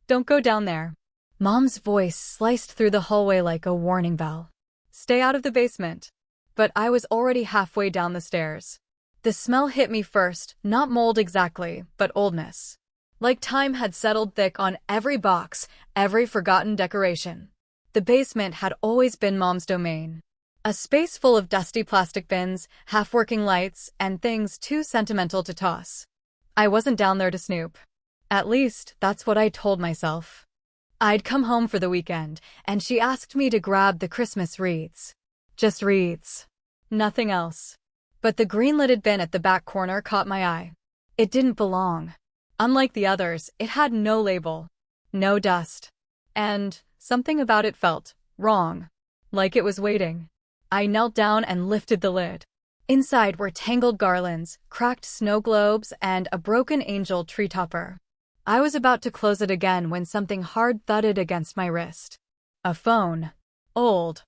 Don't go down there. Mom's voice sliced through the hallway like a warning bell. Stay out of the basement. But I was already halfway down the stairs. The smell hit me first, not mold exactly, but oldness. Like time had settled thick on every box, every forgotten decoration. The basement had always been Mom's domain. A space full of dusty plastic bins, half-working lights, and things too sentimental to toss. I wasn't down there to snoop. At least, that's what I told myself. I'd come home for the weekend, and she asked me to grab the Christmas wreaths. Just wreaths. Nothing else. But the green-lidded bin at the back corner caught my eye. It didn't belong. Unlike the others, it had no label. No dust. And something about it felt wrong. Like it was waiting. I knelt down and lifted the lid. Inside were tangled garlands, cracked snow globes, and a broken angel tree topper. I was about to close it again when something hard thudded against my wrist. A phone. Old.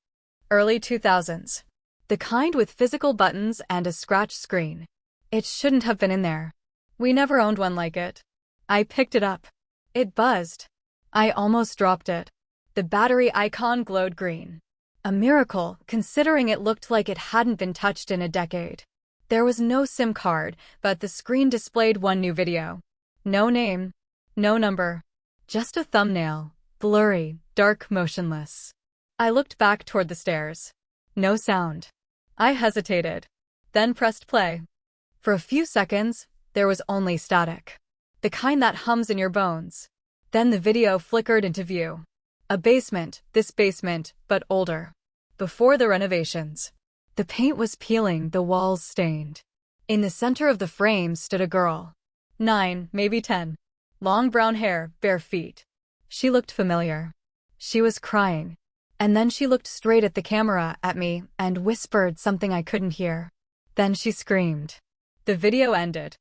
Early 2000s. The kind with physical buttons and a scratch screen. It shouldn't have been in there. We never owned one like it. I picked it up. It buzzed. I almost dropped it. The battery icon glowed green. A miracle, considering it looked like it hadn't been touched in a decade. There was no SIM card, but the screen displayed one new video. No name. No number. Just a thumbnail. Blurry, dark, motionless. I looked back toward the stairs. No sound. I hesitated. Then pressed play. For a few seconds, there was only static. The kind that hums in your bones. Then the video flickered into view. A basement, this basement, but older. Before the renovations. The paint was peeling, the walls stained. In the center of the frame stood a girl. 9, maybe 10. Long brown hair, bare feet. She looked familiar. She was crying. And then she looked straight at the camera, at me, and whispered something I couldn't hear. Then she screamed. The video ended.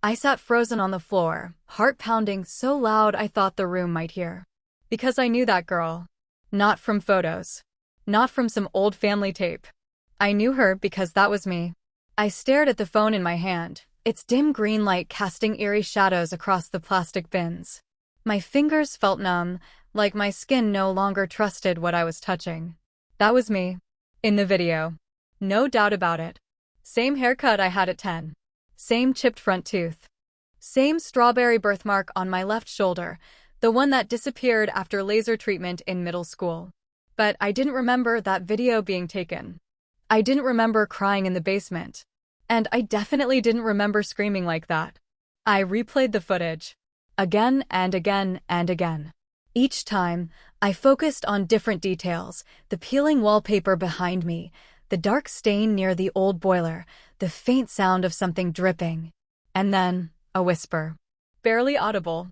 I sat frozen on the floor, heart pounding so loud I thought the room might hear. Because I knew that girl. Not from photos. Not from some old family tape. I knew her because that was me. I stared at the phone in my hand, its dim green light casting eerie shadows across the plastic bins. My fingers felt numb, like my skin no longer trusted what I was touching. That was me. In the video. No doubt about it. Same haircut I had at 10. Same chipped front tooth. Same strawberry birthmark on my left shoulder, the one that disappeared after laser treatment in middle school. But I didn't remember that video being taken. I didn't remember crying in the basement. And I definitely didn't remember screaming like that. I replayed the footage. Again and again and again. Each time, I focused on different details, the peeling wallpaper behind me, the dark stain near the old boiler, the faint sound of something dripping. And then, a whisper. Barely audible.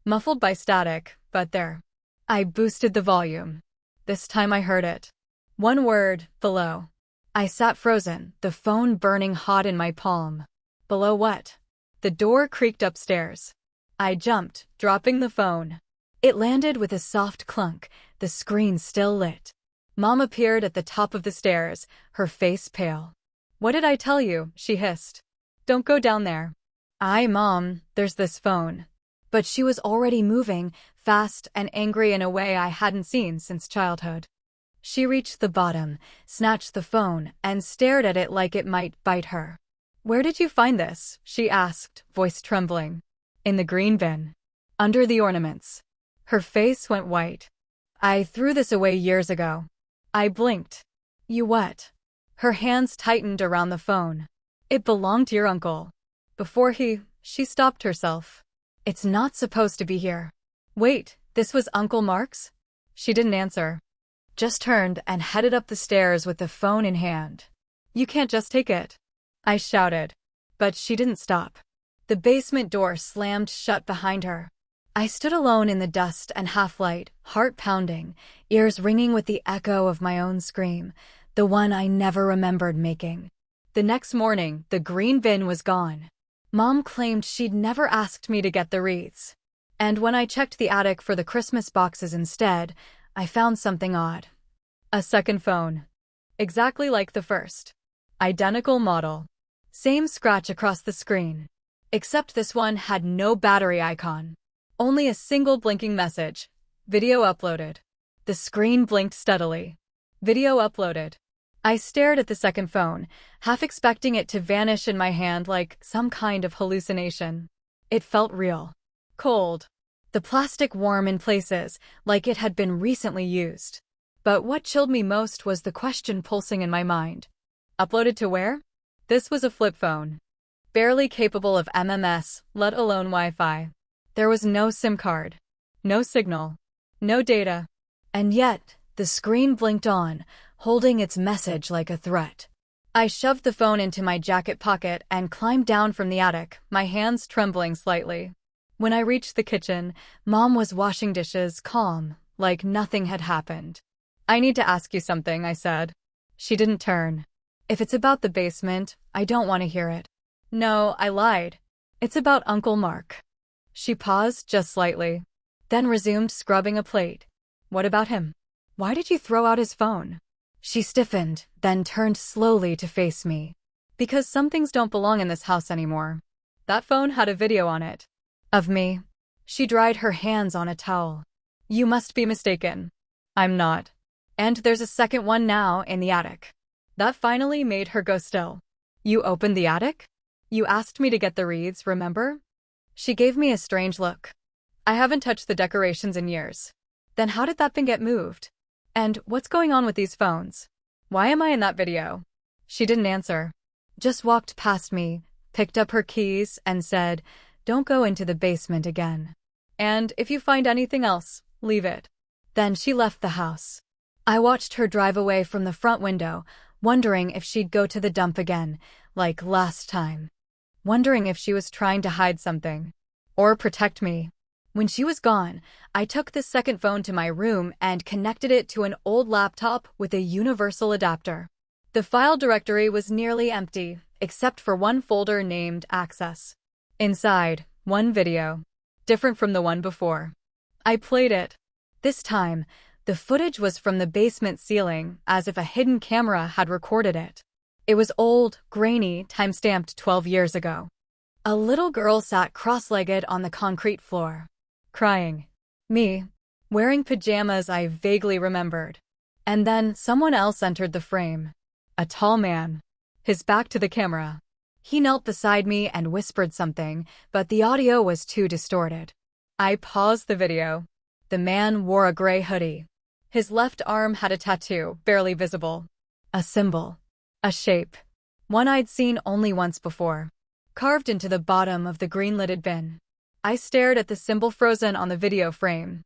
Muffled by static, but there. I boosted the volume. This time I heard it. One word, below. I sat frozen, the phone burning hot in my palm. Below what? The door creaked upstairs. I jumped, dropping the phone. It landed with a soft clunk, the screen still lit. Mom appeared at the top of the stairs, her face pale. What did I tell you? She hissed. Don't go down there. Mom, there's this phone. But she was already moving, fast and angry in a way I hadn't seen since childhood. She reached the bottom, snatched the phone, and stared at it like it might bite her. Where did you find this? She asked, voice trembling. In the green bin. Under the ornaments. Her face went white. I threw this away years ago. I blinked. You what? Her hands tightened around the phone. It belonged to your uncle. Before she stopped herself. It's not supposed to be here. Wait, this was Uncle Mark's? She didn't answer. Just turned and headed up the stairs with the phone in hand. You can't just take it. I shouted. But she didn't stop. The basement door slammed shut behind her. I stood alone in the dust and half-light, heart pounding, ears ringing with the echo of my own scream, the one I never remembered making. The next morning, the green bin was gone. Mom claimed she'd never asked me to get the wreaths. And when I checked the attic for the Christmas boxes instead, I found something odd. A second phone. Exactly like the first. Identical model. Same scratch across the screen. Except this one had no battery icon. Only a single blinking message. Video uploaded. The screen blinked steadily. Video uploaded. I stared at the second phone, half expecting it to vanish in my hand like some kind of hallucination. It felt real. Cold. The plastic warm in places, like it had been recently used. But what chilled me most was the question pulsing in my mind. Uploaded to where? This was a flip phone. Barely capable of MMS, let alone Wi-Fi. There was no SIM card. No signal. No data. And yet, the screen blinked on, holding its message like a threat. I shoved the phone into my jacket pocket and climbed down from the attic, my hands trembling slightly. When I reached the kitchen, Mom was washing dishes, calm, like nothing had happened. I need to ask you something, I said. She didn't turn. If it's about the basement, I don't want to hear it. No, I lied. It's about Uncle Mark. She paused just slightly, then resumed scrubbing a plate. What about him? Why did you throw out his phone? She stiffened, then turned slowly to face me. Because some things don't belong in this house anymore. That phone had a video on it. Of me. She dried her hands on a towel. You must be mistaken. I'm not. And there's a second one now in the attic. That finally made her go still. You opened the attic? You asked me to get the wreaths, remember? She gave me a strange look. I haven't touched the decorations in years. Then how did that thing get moved? And what's going on with these phones? Why am I in that video? She didn't answer. Just walked past me, picked up her keys, and said, don't go into the basement again. And if you find anything else, leave it. Then she left the house. I watched her drive away from the front window, wondering if she'd go to the dump again, like last time. Wondering if she was trying to hide something. Or protect me. When she was gone, I took the second phone to my room and connected it to an old laptop with a universal adapter. The file directory was nearly empty, except for one folder named Access. Inside, one video. Different from the one before. I played it. This time, the footage was from the basement ceiling, as if a hidden camera had recorded it. It was old, grainy, time-stamped 12 years ago. A little girl sat cross-legged on the concrete floor. Crying. Me. Wearing pajamas I vaguely remembered. And then someone else entered the frame. A tall man. His back to the camera. He knelt beside me and whispered something, but the audio was too distorted. I paused the video. The man wore a gray hoodie. His left arm had a tattoo, barely visible. A symbol. A shape. One I'd seen only once before. Carved into the bottom of the green-lidded bin. I stared at the symbol frozen on the video frame.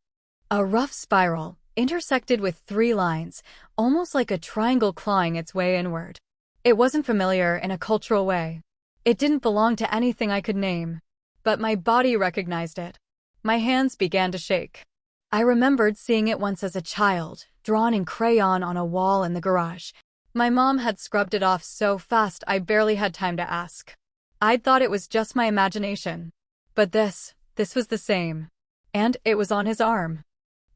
A rough spiral, intersected with 3 lines, almost like a triangle clawing its way inward. It wasn't familiar in a cultural way. It didn't belong to anything I could name. But my body recognized it. My hands began to shake. I remembered seeing it once as a child, drawn in crayon on a wall in the garage. My mom had scrubbed it off so fast I barely had time to ask. I'd thought it was just my imagination. But this was the same. And it was on his arm.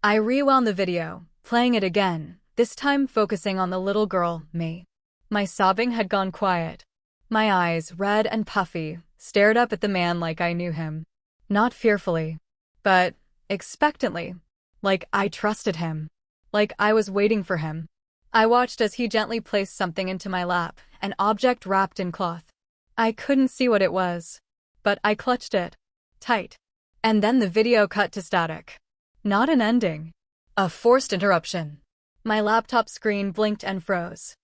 I rewound the video, playing it again, this time focusing on the little girl, me. My sobbing had gone quiet. My eyes, red and puffy, stared up at the man like I knew him. Not fearfully, but expectantly. Like I trusted him. Like I was waiting for him. I watched as he gently placed something into my lap, an object wrapped in cloth. I couldn't see what it was, but I clutched it. Tight. And then the video cut to static. Not an ending. A forced interruption. My laptop screen blinked and froze.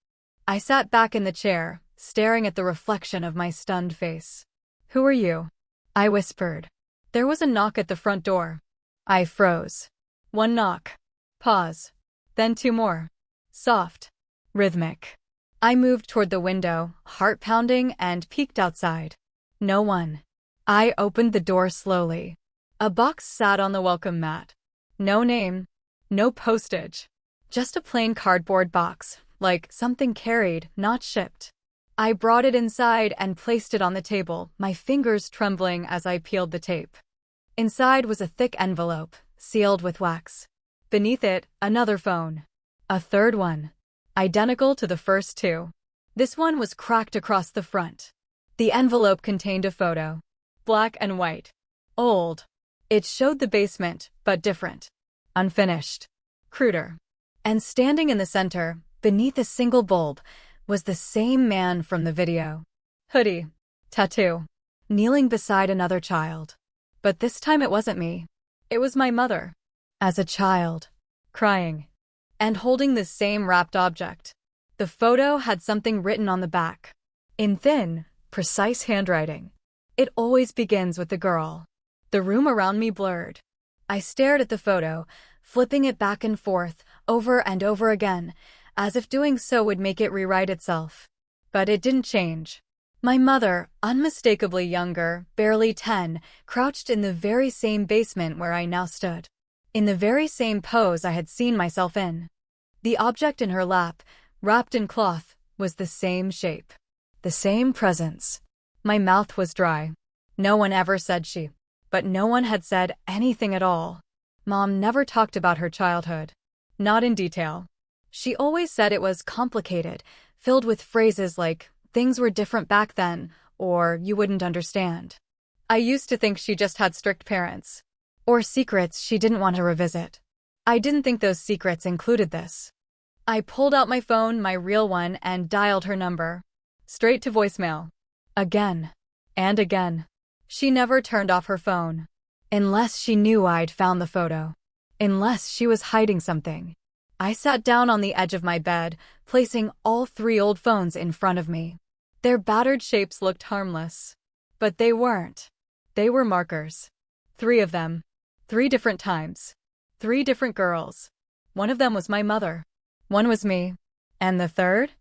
I sat back in the chair, staring at the reflection of my stunned face. Who are you? I whispered. There was a knock at the front door. I froze. One knock. Pause. Then 2 more. Soft. Rhythmic. I moved toward the window, heart pounding, and peeked outside. No one. I opened the door slowly. A box sat on the welcome mat. No name. No postage. Just a plain cardboard box, like something carried, not shipped. I brought it inside and placed it on the table, my fingers trembling as I peeled the tape. Inside was a thick envelope, sealed with wax. Beneath it, another phone. A third one. Identical to the first 2. This one was cracked across the front. The envelope contained a photo. Black and white. Old. It showed the basement, but different. Unfinished. Cruder. And standing in the center, beneath a single bulb, was the same man from the video. Hoodie. Tattoo. Kneeling beside another child. But this time it wasn't me. It was my mother. As a child. Crying. And holding the same wrapped object. The photo had something written on the back. In thin, precise handwriting. It always begins with the girl. The room around me blurred. I stared at the photo, flipping it back and forth, over and over again, as if doing so would make it rewrite itself. But it didn't change. My mother, unmistakably younger, barely 10, crouched in the very same basement where I now stood. In the very same pose I had seen myself in. The object in her lap, wrapped in cloth, was the same shape. The same presence. My mouth was dry. No one ever said she. But no one had said anything at all. Mom never talked about her childhood. Not in detail. She always said it was complicated, filled with phrases like, things were different back then, or you wouldn't understand. I used to think she just had strict parents. Or secrets she didn't want to revisit. I didn't think those secrets included this. I pulled out my phone, my real one, and dialed her number. Straight to voicemail. Again. And again. She never turned off her phone. Unless she knew I'd found the photo. Unless she was hiding something. I sat down on the edge of my bed, placing all 3 old phones in front of me. Their battered shapes looked harmless. But they weren't. They were markers. 3 of them. 3 different times. 3 different girls. One of them was my mother. One was me. And the third?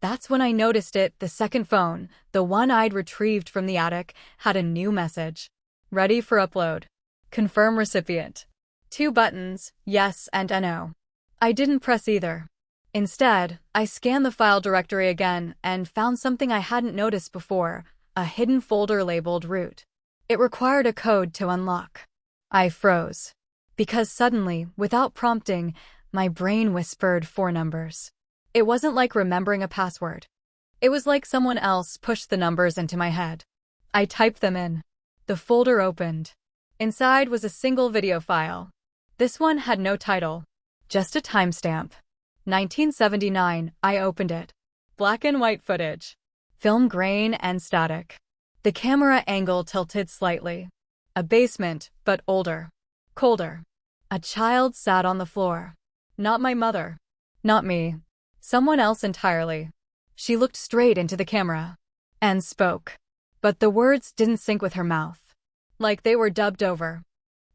That's when I noticed it. The second phone, the one I'd retrieved from the attic, had a new message. Ready for upload. Confirm recipient. 2 buttons, yes and no. I didn't press either. Instead, I scanned the file directory again and found something I hadn't noticed before, a hidden folder labeled root. It required a code to unlock. I froze. Because suddenly, without prompting, my brain whispered 4 numbers. It wasn't like remembering a password. It was like someone else pushed the numbers into my head. I typed them in. The folder opened. Inside was a single video file. This one had no title. Just a timestamp. 1979, I opened it. Black and white footage. Film grain and static. The camera angle tilted slightly. A basement, but older. Colder. A child sat on the floor. Not my mother. Not me. Someone else entirely. She looked straight into the camera. And spoke. But the words didn't sync with her mouth. Like they were dubbed over.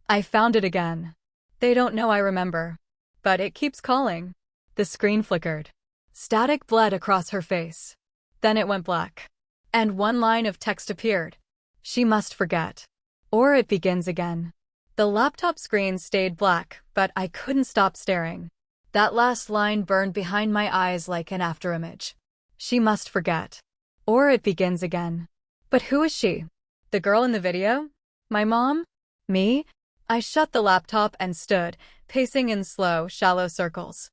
I found it again. They don't know I remember. But it keeps calling. The screen flickered. Static bled across her face. Then it went black. And one line of text appeared. She must forget. Or it begins again. The laptop screen stayed black, but I couldn't stop staring. That last line burned behind my eyes like an afterimage. She must forget. Or it begins again. But who is she? The girl in the video? My mom? Me? I shut the laptop and stood, pacing in slow, shallow circles.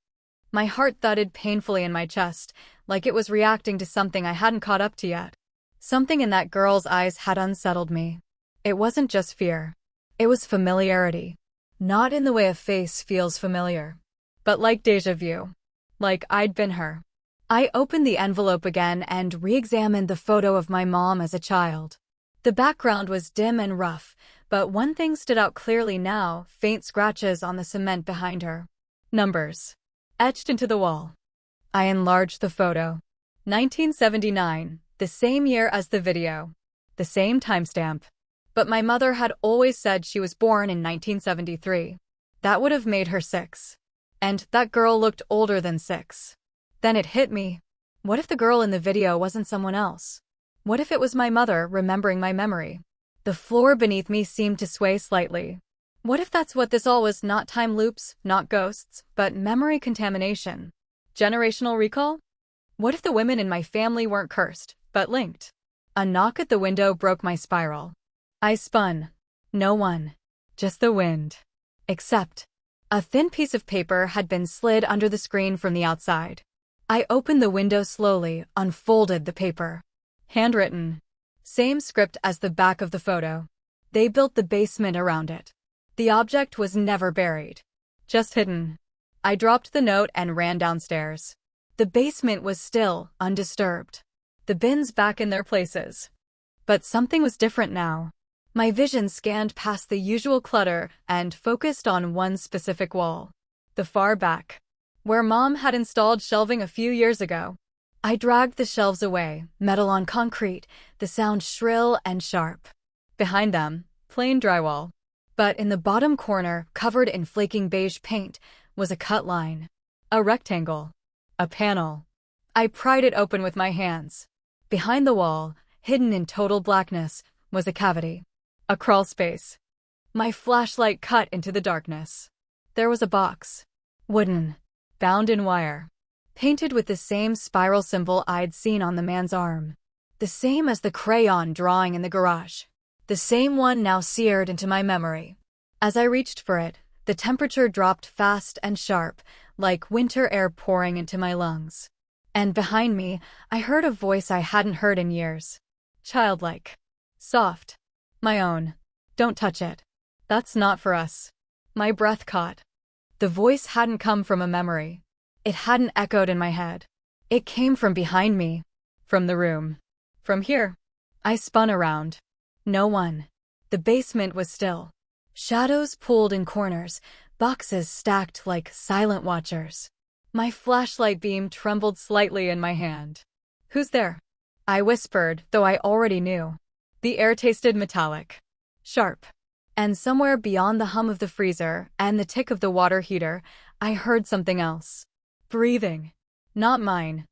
My heart thudded painfully in my chest, like it was reacting to something I hadn't caught up to yet. Something in that girl's eyes had unsettled me. It wasn't just fear. It was familiarity. Not in the way a face feels familiar. But like déjà vu. Like I'd been her. I opened the envelope again and re-examined the photo of my mom as a child. The background was dim and rough, but one thing stood out clearly now, faint scratches on the cement behind her. Numbers. Etched into the wall. I enlarged the photo. 1979, the same year as the video. The same timestamp. But my mother had always said she was born in 1973. That would have made her 6. And that girl looked older than 6. Then it hit me. What if the girl in the video wasn't someone else? What if it was my mother remembering my memory? The floor beneath me seemed to sway slightly. What if that's what this all was? Not time loops, not ghosts, but memory contamination? Generational recall? What if the women in my family weren't cursed, but linked? A knock at the window broke my spiral. I spun. No one. Just the wind. Except a thin piece of paper had been slid under the screen from the outside. I opened the window slowly, unfolded the paper. Handwritten. Same script as the back of the photo. They built the basement around it. The object was never buried, just hidden. I dropped the note and ran downstairs. The basement was still, undisturbed. The bins back in their places. But something was different now. My vision scanned past the usual clutter and focused on one specific wall. The far back, where Mom had installed shelving a few years ago. I dragged the shelves away, metal on concrete, the sound shrill and sharp. Behind them, plain drywall. But in the bottom corner, covered in flaking beige paint, was a cut line. A rectangle. A panel. I pried it open with my hands. Behind the wall, hidden in total blackness, was a cavity. A crawl space. My flashlight cut into the darkness. There was a box. Wooden. Bound in wire. Painted with the same spiral symbol I'd seen on the man's arm. The same as the crayon drawing in the garage. The same one now seared into my memory. As I reached for it, the temperature dropped fast and sharp, like winter air pouring into my lungs. And behind me, I heard a voice I hadn't heard in years. Childlike. Soft. My own. Don't touch it. That's not for us. My breath caught. The voice hadn't come from a memory. It hadn't echoed in my head. It came from behind me. From the room. From here. I spun around. No one. The basement was still. Shadows pooled in corners, boxes stacked like silent watchers. My flashlight beam trembled slightly in my hand. Who's there? I whispered, though I already knew. The air tasted metallic. Sharp. And somewhere beyond the hum of the freezer and the tick of the water heater, I heard something else. Breathing. Not mine.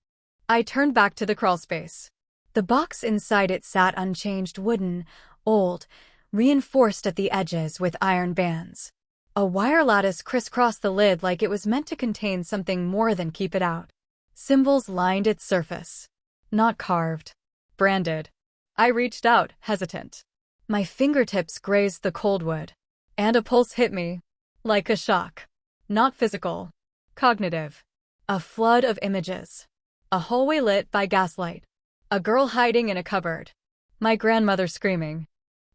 I turned back to the crawlspace. The box inside it sat unchanged, wooden, old, reinforced at the edges with iron bands. A wire lattice crisscrossed the lid like it was meant to contain something more than keep it out. Symbols lined its surface. Not carved. Branded. I reached out, hesitant. My fingertips grazed the cold wood. And a pulse hit me. Like a shock. Not physical. Cognitive. A flood of images. A hallway lit by gaslight. A girl hiding in a cupboard. My grandmother screaming.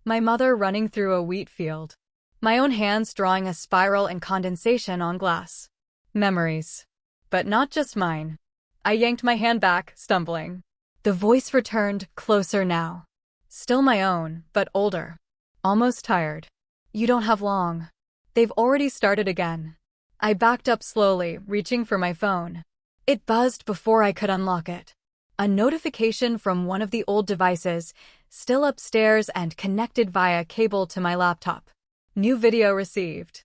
My mother running through a wheat field. My own hands drawing a spiral and condensation on glass. Memories. But not just mine. I yanked my hand back, stumbling. The voice returned, closer now. Still my own, but older. Almost tired. You don't have long. They've already started again. I backed up slowly, reaching for my phone. It buzzed before I could unlock it. A notification from one of the old devices, still upstairs and connected via cable to my laptop. New video received.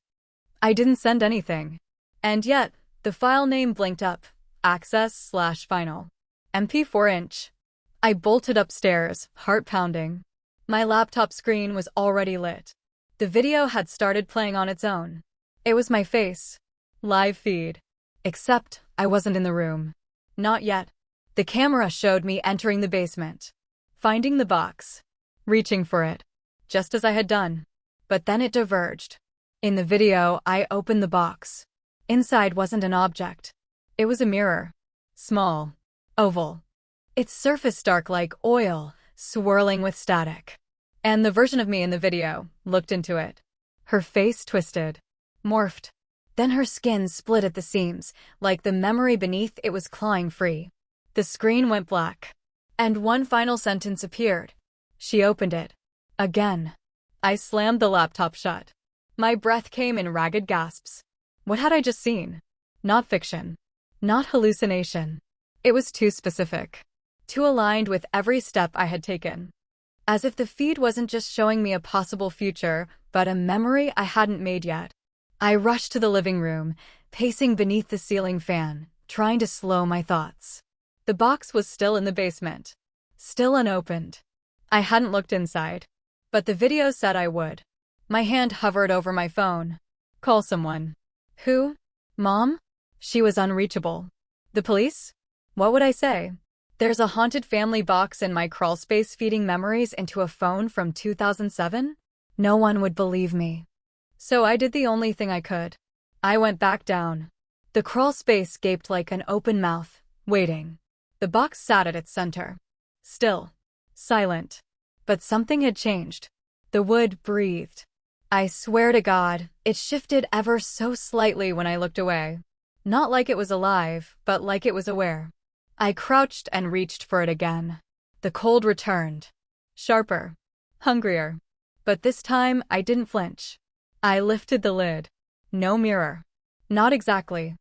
I didn't send anything. And yet, the file name blinked up. Access/final. MP4-inch. I bolted upstairs, heart pounding. My laptop screen was already lit. The video had started playing on its own. It was my face. Live feed. Except, I wasn't in the room. Not yet. The camera showed me entering the basement. Finding the box. Reaching for it. Just as I had done. But then it diverged. In the video, I opened the box. Inside wasn't an object. It was a mirror. Small. Oval. Its surface dark like oil, swirling with static. And the version of me in the video looked into it. Her face twisted. Morphed. Then her skin split at the seams, like the memory beneath it was clawing free. The screen went black. And one final sentence appeared. She opened it. Again. I slammed the laptop shut. My breath came in ragged gasps. What had I just seen? Not fiction. Not hallucination. It was too specific. Too aligned with every step I had taken. As if the feed wasn't just showing me a possible future, but a memory I hadn't made yet. I rushed to the living room, pacing beneath the ceiling fan, trying to slow my thoughts. The box was still in the basement. Still unopened. I hadn't looked inside. But the video said I would. My hand hovered over my phone. Call someone. Who? Mom? She was unreachable. The police? What would I say? There's a haunted family box in my crawlspace feeding memories into a phone from 2007? No one would believe me. So I did the only thing I could. I went back down. The crawlspace gaped like an open mouth, waiting. The box sat at its center. Still. Silent. But something had changed. The wood breathed. I swear to God, it shifted ever so slightly when I looked away. Not like it was alive, but like it was aware. I crouched and reached for it again. The cold returned. Sharper. Hungrier. But this time, I didn't flinch. I lifted the lid. No mirror. Not exactly.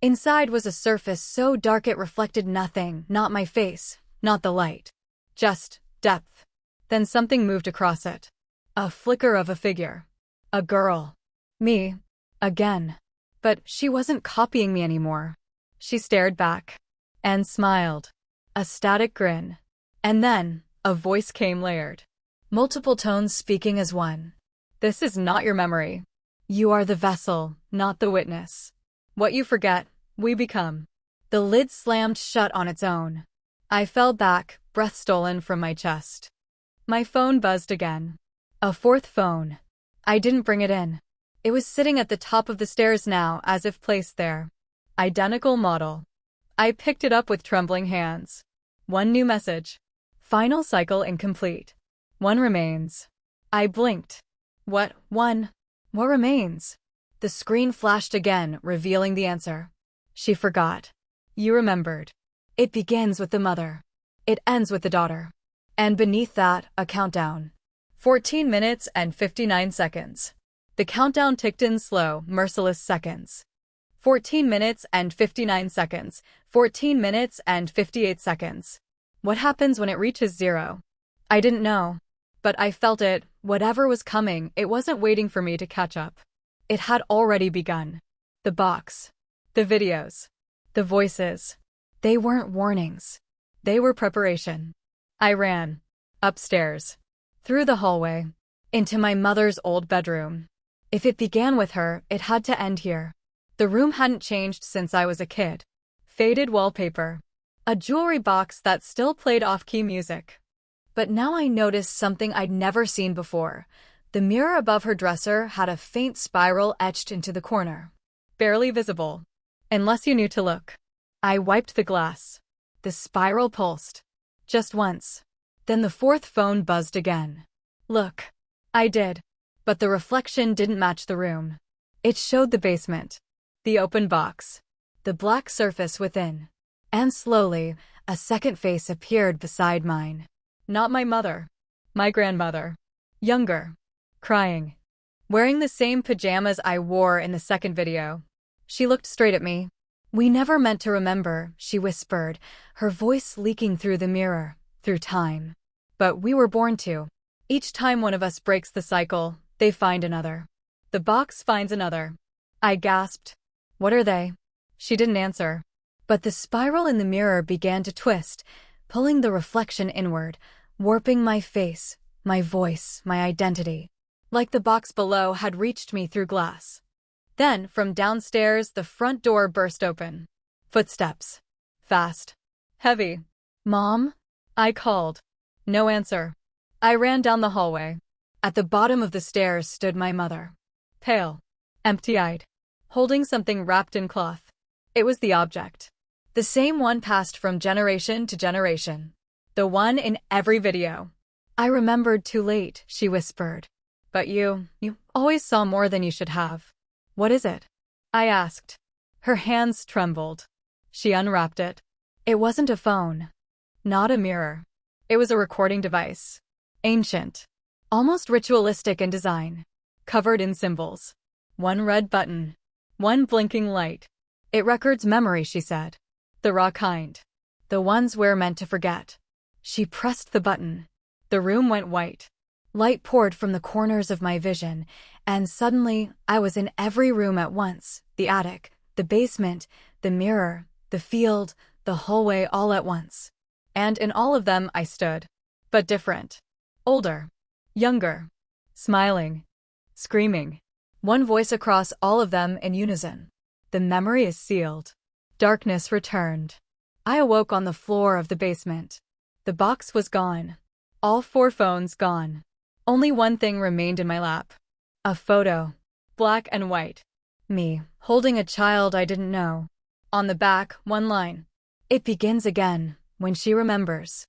Inside was a surface so dark it reflected nothing, not my face, not the light. Just depth. Then something moved across it. A flicker of a figure. A girl. Me. Again. But she wasn't copying me anymore. She stared back. And smiled. A static grin. And then, a voice came layered. Multiple tones speaking as one. This is not your memory. You are the vessel, not the witness. What you forget, we become. The lid slammed shut on its own. I fell back, breath stolen from my chest. My phone buzzed again. A fourth phone. I didn't bring it in. It was sitting at the top of the stairs now, as if placed there. Identical model. I picked it up with trembling hands. One new message. Final cycle incomplete. One remains. I blinked. What, one? What remains? The screen flashed again, revealing the answer. She forgot. You remembered. It begins with the mother. It ends with the daughter. And beneath that, a countdown. 14 minutes and 59 seconds. The countdown ticked in slow, merciless seconds. 14 minutes and 59 seconds. 14 minutes and 58 seconds. What happens when it reaches zero? I didn't know. But I felt it, whatever was coming, it wasn't waiting for me to catch up. It had already begun. The box. The videos. The voices. They weren't warnings. They were preparation. I ran. Upstairs. Through the hallway. Into my mother's old bedroom. If it began with her, it had to end here. The room hadn't changed since I was a kid. Faded wallpaper. A jewelry box that still played off-key music. But now I noticed something I'd never seen before. The mirror above her dresser had a faint spiral etched into the corner. Barely visible. Unless you knew to look. I wiped the glass. The spiral pulsed. Just once. Then the fourth phone buzzed again. Look. I did. But the reflection didn't match the room. It showed the basement. The open box. The black surface within. And slowly, a second face appeared beside mine. Not my mother. My grandmother. Younger. Crying. Wearing the same pajamas I wore in the second video. She looked straight at me. We never meant to remember, she whispered, her voice leaking through the mirror, through time. But we were born to. Each time one of us breaks the cycle, they find another. The box finds another. I gasped. What are they? She didn't answer. But the spiral in the mirror began to twist, pulling the reflection inward, warping my face, my voice, my identity. Like the box below had reached me through glass. Then, from downstairs, the front door burst open. Footsteps. Fast. Heavy. Mom? I called. No answer. I ran down the hallway. At the bottom of the stairs stood my mother. Pale. Empty-eyed. Holding something wrapped in cloth. It was the object. The same one passed from generation to generation. The one in every video. I remembered too late, she whispered. But you always saw more than you should have. What is it? I asked. Her hands trembled. She unwrapped it. It wasn't a phone. Not a mirror. It was a recording device. Ancient. Almost ritualistic in design. Covered in symbols. One red button. One blinking light. It records memory, she said. The raw kind. The ones we're meant to forget. She pressed the button. The room went white. Light poured from the corners of my vision, and suddenly I was in every room at once. The attic, the basement, the mirror, the field, the hallway all at once. And in all of them I stood. But different. Older. Younger. Smiling. Screaming. One voice across all of them in unison. The memory is sealed. Darkness returned. I awoke on the floor of the basement. The box was gone. All 4 phones gone. Only one thing remained in my lap. A photo. Black and white. Me, holding a child I didn't know. On the back, one line. It begins again, when she remembers.